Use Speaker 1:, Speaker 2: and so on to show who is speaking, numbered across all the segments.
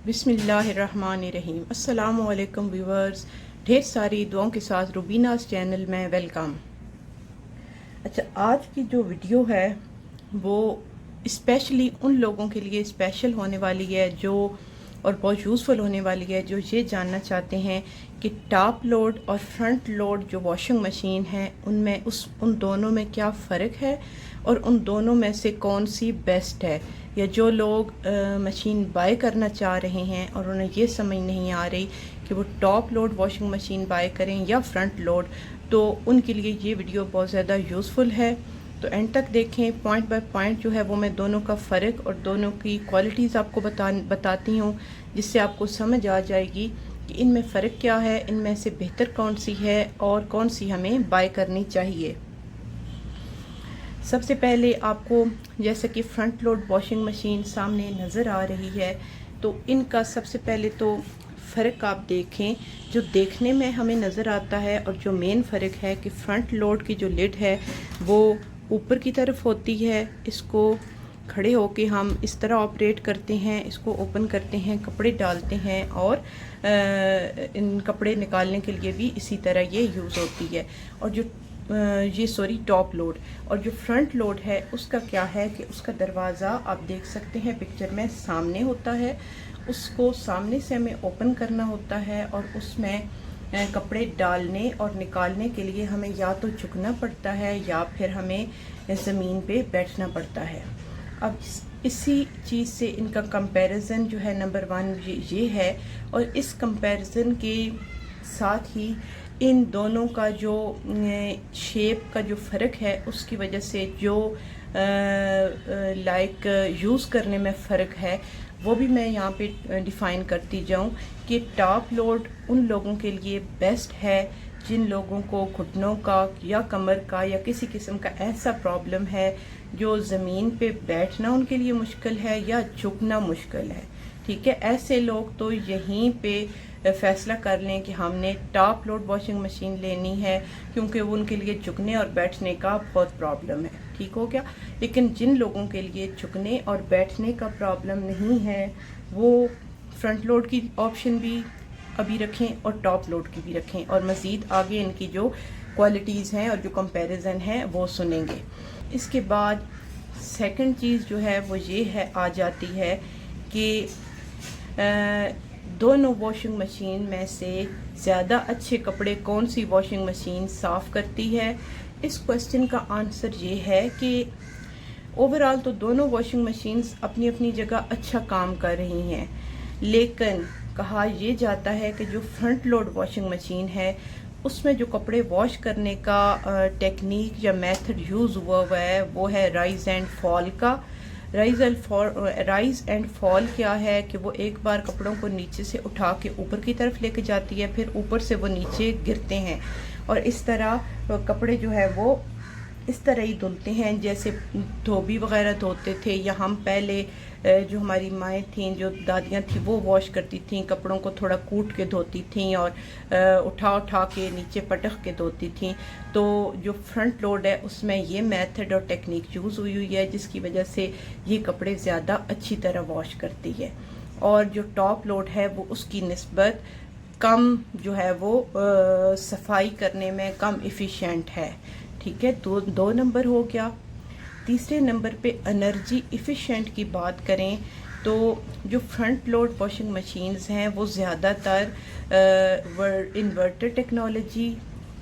Speaker 1: بسم اللہ الرحمن الرحیم۔ السلام علیکم ویورز، ڈھیر ساری دعاؤں کے ساتھ روبیناز چینل میں ویلکم۔ اچھا، آج کی جو ویڈیو ہے وہ اسپیشلی ان لوگوں کے لیے اسپیشل ہونے والی ہے جو اور بہت یوزفل ہونے والی ہے جو یہ جاننا چاہتے ہیں کہ ٹاپ لوڈ اور فرنٹ لوڈ جو واشنگ مشین ہے ان دونوں میں کیا فرق ہے اور ان دونوں میں سے کون سی بیسٹ ہے، یا جو لوگ مشین بائی کرنا چاہ رہے ہیں اور انہیں یہ سمجھ نہیں آ رہی کہ وہ top load washing machine buy کریں یا فرنٹ لوڈ، تو ان کے لیے یہ ویڈیو بہت زیادہ یوزفل ہے۔ تو اینڈ تک دیکھیں، پوائنٹ بائی پوائنٹ جو ہے وہ میں دونوں کا فرق اور دونوں کی کوالٹیز آپ کو بتاتی ہوں، جس سے آپ کو سمجھ آ جائے گی کہ ان میں فرق کیا ہے، ان میں سے بہتر کون سی ہے اور کون سی ہمیں بائی کرنی چاہیے۔ سب سے پہلے آپ کو جیسا کہ فرنٹ لوڈ واشنگ مشین سامنے نظر آ رہی ہے، تو ان کا سب سے پہلے تو فرق آپ دیکھیں جو دیکھنے میں ہمیں نظر آتا ہے، اور جو مین فرق ہے کہ فرنٹ لوڈ کی جو لڈ ہے وہ اوپر کی طرف ہوتی ہے۔ اس کو کھڑے ہو کے ہم اس طرح آپریٹ کرتے ہیں، اس کو اوپن کرتے ہیں، کپڑے ڈالتے ہیں، اور ان کپڑے نکالنے کے لیے بھی اسی طرح یہ یوز ہوتی ہے۔ اور جو ٹاپ لوڈ اور جو فرنٹ لوڈ ہے اس کا کیا ہے کہ اس کا دروازہ آپ دیکھ سکتے ہیں پکچر میں سامنے ہوتا ہے، اس کو سامنے سے ہمیں اوپن کرنا ہوتا ہے، اور اس میں کپڑے ڈالنے اور نکالنے کے لیے ہمیں یا تو جھکنا پڑتا ہے یا پھر ہمیں زمین پہ بیٹھنا پڑتا ہے۔ اب اسی چیز سے ان کا کمپیریزن جو ہے نمبر 1 یہ ہے، اور اس کمپیریزن کے ساتھ ہی ان دونوں کا جو شیپ کا جو فرق ہے اس کی وجہ سے جو یوز کرنے میں فرق ہے وہ بھی میں یہاں پہ ڈیفائن کرتی جاؤں کہ ٹاپ لوڈ ان لوگوں کے لیے بیسٹ ہے جن لوگوں کو گھٹنوں کا یا کمر کا یا کسی قسم کا ایسا پرابلم ہے جو زمین پہ بیٹھنا ان کے لیے مشکل ہے یا جھکنا مشکل ہے۔ ٹھیک ہے، ایسے لوگ تو یہیں پہ فیصلہ کر لیں کہ ہم نے ٹاپ لوڈ واشنگ مشین لینی ہے، کیونکہ وہ ان کے لیے جھکنے اور بیٹھنے کا بہت پرابلم ہے۔ ٹھیک ہو گیا، لیکن جن لوگوں کے لیے جھکنے اور بیٹھنے کا پرابلم نہیں ہے وہ فرنٹ لوڈ کی آپشن بھی ابھی رکھیں اور ٹاپ لوڈ کی بھی رکھیں، اور مزید آگے ان کی جو کوالٹیز ہیں اور جو کمپیریزن ہے وہ سنیں گے۔ اس کے بعد سیکنڈ چیز جو ہے وہ یہ ہے آ جاتی ہے کہ دونوں واشنگ مشین میں سے زیادہ اچھے کپڑے کون سی واشنگ مشین صاف کرتی ہے۔ اس کوسچن کا آنسر یہ ہے کہ اوورآل تو دونوں واشنگ مشینز اپنی اپنی جگہ اچھا کام کر رہی ہیں، لیکن کہا یہ جاتا ہے کہ جو فرنٹ لوڈ واشنگ مشین ہے اس میں جو کپڑے واش کرنے کا ٹیکنیک یا میتھڈ یوز ہوا ہے وہ ہے رائز اینڈ فال کا۔ رائز اینڈ فال کیا ہے کہ وہ ایک بار کپڑوں کو نیچے سے اٹھا کے اوپر کی طرف لے کے جاتی ہے، پھر اوپر سے وہ نیچے گرتے ہیں، اور اس طرح کپڑے جو ہے وہ اس طرح ہی دھلتے ہیں جیسے دھوبی وغیرہ دھوتے تھے، یا ہم پہلے جو ہماری مائیں تھیں، جو دادیاں تھیں، وہ واش کرتی تھیں، کپڑوں کو تھوڑا کوٹ کے دھوتی تھیں اور اٹھا کے نیچے پٹخ کے دھوتی تھیں۔ تو جو فرنٹ لوڈ ہے اس میں یہ میتھڈ اور ٹیکنیک یوز ہوئی ہے، جس کی وجہ سے یہ کپڑے زیادہ اچھی طرح واش کرتی ہے، اور جو ٹاپ لوڈ ہے وہ اس کی نسبت کم جو ہے وہ صفائی کرنے میں کم ایفیشینٹ ہے۔ ٹھیک ہے، دو نمبر ہو گیا۔ تیسرے نمبر پہ انرجی ایفیشینٹ کی بات کریں تو جو فرنٹ لوڈ واشنگ مشینز ہیں وہ زیادہ تر انورٹر ٹیکنالوجی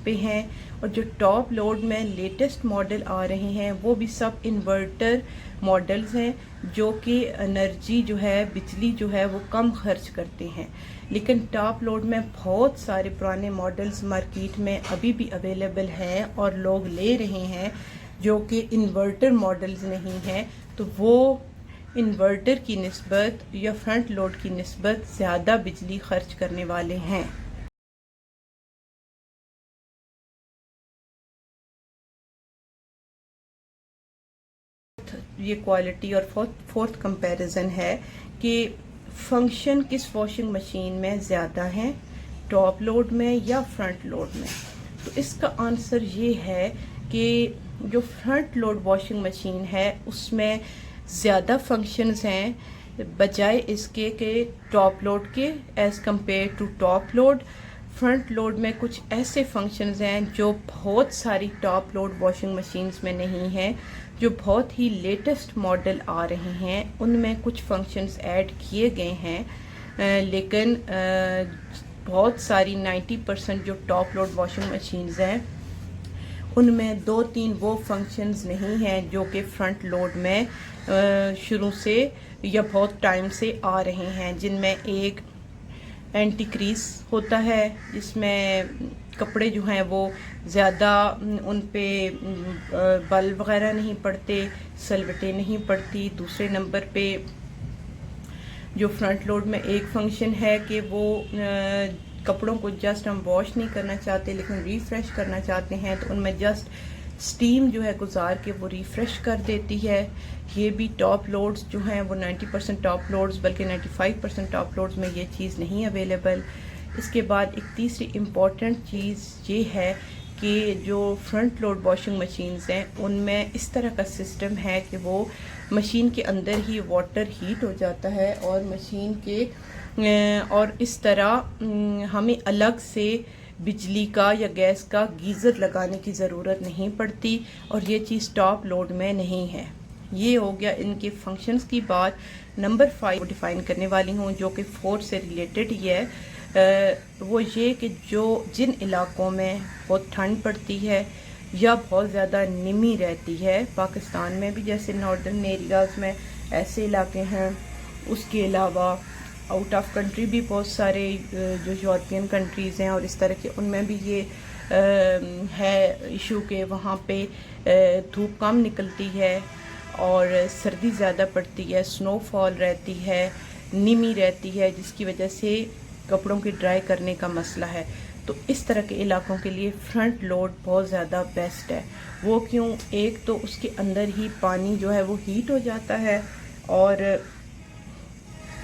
Speaker 1: پہ ہیں، اور جو ٹاپ لوڈ میں لیٹسٹ ماڈل آ رہے ہیں وہ بھی سب انورٹر ماڈلز ہیں جو کہ انرجی جو ہے، بجلی جو ہے وہ کم خرچ کرتے ہیں، لیکن ٹاپ لوڈ میں بہت سارے پرانے ماڈلز مارکیٹ میں ابھی بھی اویلیبل ہیں اور لوگ لے رہے ہیں جو کہ انورٹر ماڈلز نہیں ہیں، تو وہ انورٹر کی نسبت یا فرنٹ لوڈ کی نسبت زیادہ بجلی خرچ کرنے والے ہیں۔ یہ کوالٹی اور فورتھ کمپیریزن ہے کہ فنکشن کس واشنگ مشین میں زیادہ ہیں، ٹاپ لوڈ میں یا فرنٹ لوڈ میں۔ تو اس کا آنسر یہ ہے کہ جو فرنٹ لوڈ واشنگ مشین ہے اس میں زیادہ فنکشنز ہیں، بجائے اس کے کہ ٹاپ لوڈ کے as compared to top load, front load میں کچھ ایسے فنکشنز ہیں جو بہت ساری ٹاپ لوڈ واشنگ مشینز میں نہیں ہیں، جو بہت ہی لیٹسٹ ماڈل آ رہے ہیں ان میں کچھ فنکشنز ایڈ کیے گئے ہیں، لیکن بہت ساری 90% جو ٹاپ لوڈ واشنگ مشینز ہیں ان میں 2-3 وہ فنکشنز نہیں ہیں جو کہ فرنٹ لوڈ میں شروع سے یا بہت ٹائم سے آ رہے ہیں، جن میں ایک اینٹی کریز ہوتا ہے جس میں کپڑے جو ہیں وہ زیادہ ان پہ بل وغیرہ نہیں پڑتے، سلوٹیں نہیں پڑتی۔ دوسرے نمبر پہ جو فرنٹ لوڈ میں ایک فنکشن ہے کہ وہ کپڑوں کو جسٹ ہم واش نہیں کرنا چاہتے لیکن ریفریش کرنا چاہتے ہیں، تو ان میں جسٹ سٹیم جو ہے گزار کے وہ ریفریش کر دیتی ہے۔ یہ بھی ٹاپ لوڈز جو ہیں وہ 90% ٹاپ لوڈز بلکہ 95% ٹاپ لوڈز میں یہ چیز نہیں اویلیبل۔ اس کے بعد ایک تیسری امپورٹنٹ چیز یہ ہے کہ جو فرنٹ لوڈ واشنگ مشینز ہیں ان میں اس طرح کا سسٹم ہے کہ وہ مشین کے اندر ہی واٹر ہیٹ ہو جاتا ہے اور مشین کے اور اس طرح ہمیں الگ سے بجلی کا یا گیس کا گیزر لگانے کی ضرورت نہیں پڑتی، اور یہ چیز ٹاپ لوڈ میں نہیں ہے۔ یہ ہو گیا ان کے فنکشنز کی بات۔ نمبر 5 ڈیفائن کرنے والی ہوں جو کہ 4 سے ریلیٹڈ ہی ہے، وہ یہ کہ جن علاقوں میں بہت ٹھنڈ پڑتی ہے یا بہت زیادہ نمی رہتی ہے، پاکستان میں بھی جیسے ناردرن ایریاز میں ایسے علاقے ہیں، اس کے علاوہ آؤٹ آف کنٹری بھی بہت سارے جو یورپین کنٹریز ہیں اور اس طرح کے ان میں بھی یہ ہے ایشو کہ وہاں پہ دھوپ کم نکلتی ہے اور سردی زیادہ پڑتی ہے، سنو فال رہتی ہے، نمی رہتی ہے، جس کی وجہ سے کپڑوں کی ڈرائی کرنے کا مسئلہ ہے۔ تو اس طرح کے علاقوں کے لیے فرنٹ لوڈ بہت زیادہ بیسٹ ہے۔ وہ کیوں؟ ایک تو اس کے اندر ہی پانی جو ہے وہ ہیٹ ہو جاتا ہے، اور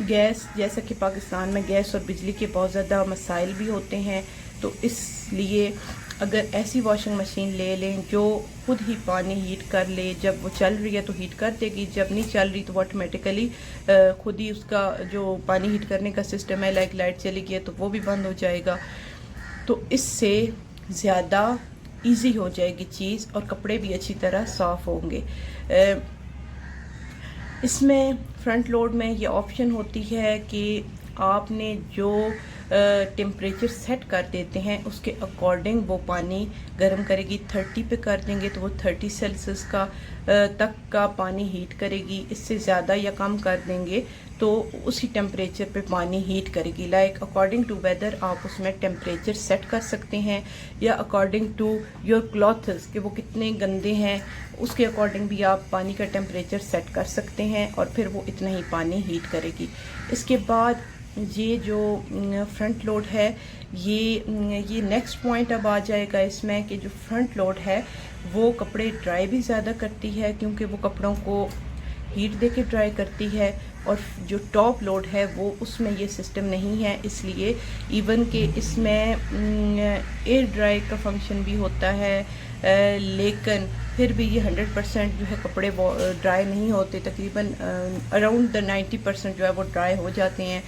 Speaker 1: گیس جیسا کہ پاکستان میں گیس اور بجلی کے بہت زیادہ مسائل بھی ہوتے ہیں، تو اس لیے اگر ایسی واشنگ مشین لے لیں جو خود ہی پانی ہیٹ کر لے، جب وہ چل رہی ہے تو ہیٹ کر دے گی، جب نہیں چل رہی تو وہ آٹومیٹیکلی خود ہی اس کا جو پانی ہیٹ کرنے کا سسٹم ہے، لائٹ چلی گئی ہے تو وہ بھی بند ہو جائے گا، تو اس سے زیادہ ایزی ہو جائے گی چیز اور کپڑے بھی اچھی طرح صاف ہوں گے۔ اس میں فرنٹ لوڈ میں یہ آپشن ہوتی ہے کہ آپ نے جو ٹیمپریچر سیٹ کر دیتے ہیں اس کے اکارڈنگ وہ پانی گرم کرے گی۔ 30 پہ کر دیں گے تو وہ 30 سیلسیس کا تک کا پانی ہیٹ کرے گی، اس سے زیادہ یا کم کر دیں گے تو اسی ٹیمپریچر پہ پانی ہیٹ کرے گی۔ اکارڈنگ ٹو ویدر آپ اس میں ٹیمپریچر سیٹ کر سکتے ہیں، یا اکارڈنگ ٹو یور کلاتھز کہ وہ کتنے گندے ہیں اس کے اکارڈنگ بھی آپ پانی کا ٹیمپریچر سیٹ کر سکتے ہیں، اور پھر وہ اتنا ہی پانی ہیٹ کرے گی۔ اس کے بعد یہ جو فرنٹ لوڈ ہے یہ نیکسٹ پوائنٹ اب آ جائے گا اس میں کہ جو فرنٹ لوڈ ہے وہ کپڑے ڈرائی بھی زیادہ کرتی ہے کیونکہ وہ کپڑوں کو ہیٹ دے کے ڈرائی کرتی ہے، اور جو ٹاپ لوڈ ہے وہ اس میں یہ سسٹم نہیں ہے، اس لیے ایون کہ اس میں ایئر ڈرائی کا فنکشن بھی ہوتا ہے، لیکن پھر بھی یہ 100% جو ہے کپڑے ڈرائی نہیں ہوتے، تقریباً اراؤنڈ 90% جو ہے وہ ڈرائی ہو جاتے ہیں۔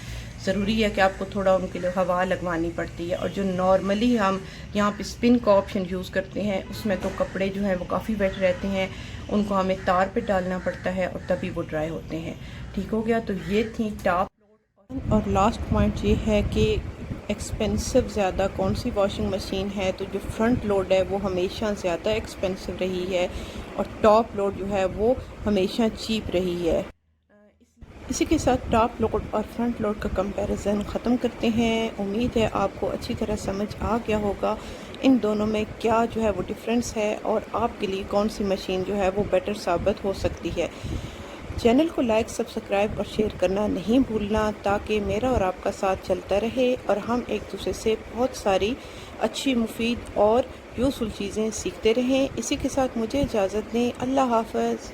Speaker 1: ضروری ہے کہ آپ کو تھوڑا ان کے لیے ہوا لگوانی پڑتی ہے، اور جو نارملی ہم یہاں پہ اسپن کا آپشن یوز کرتے ہیں اس میں تو کپڑے جو ہیں وہ کافی ویٹ رہتے ہیں، ان کو ہمیں تار پہ ڈالنا پڑتا ہے اور تبھی وہ ڈرائی ہوتے ہیں۔ ٹھیک ہو گیا؟ تو یہ تھی ٹاپ لوڈ۔ اور لاسٹ پوائنٹ یہ ہے کہ ایکسپینسو زیادہ کون سی واشنگ مشین ہے، تو جو فرنٹ لوڈ ہے وہ ہمیشہ زیادہ ایکسپینسو رہی ہے، اور ٹاپ لوڈ جو ہے وہ ہمیشہ چیپ رہی ہے۔ اسی کے ساتھ ٹاپ لوڈ اور فرنٹ لوڈ کا کمپیریزن ختم کرتے ہیں۔ امید ہے آپ کو اچھی طرح سمجھ آ گیا ہوگا ان دونوں میں کیا جو ہے وہ ڈفرینس ہے، اور آپ کے لیے کون سی مشین جو ہے وہ بیٹر ثابت ہو سکتی ہے۔ چینل کو لائک، سبسکرائب اور شیئر کرنا نہیں بھولنا تاکہ میرا اور آپ کا ساتھ چلتا رہے اور ہم ایک دوسرے سے بہت ساری اچھی، مفید اور یوزفل چیزیں سیکھتے رہیں۔ اسی کے ساتھ مجھے اجازت دیں۔ اللہ حافظ۔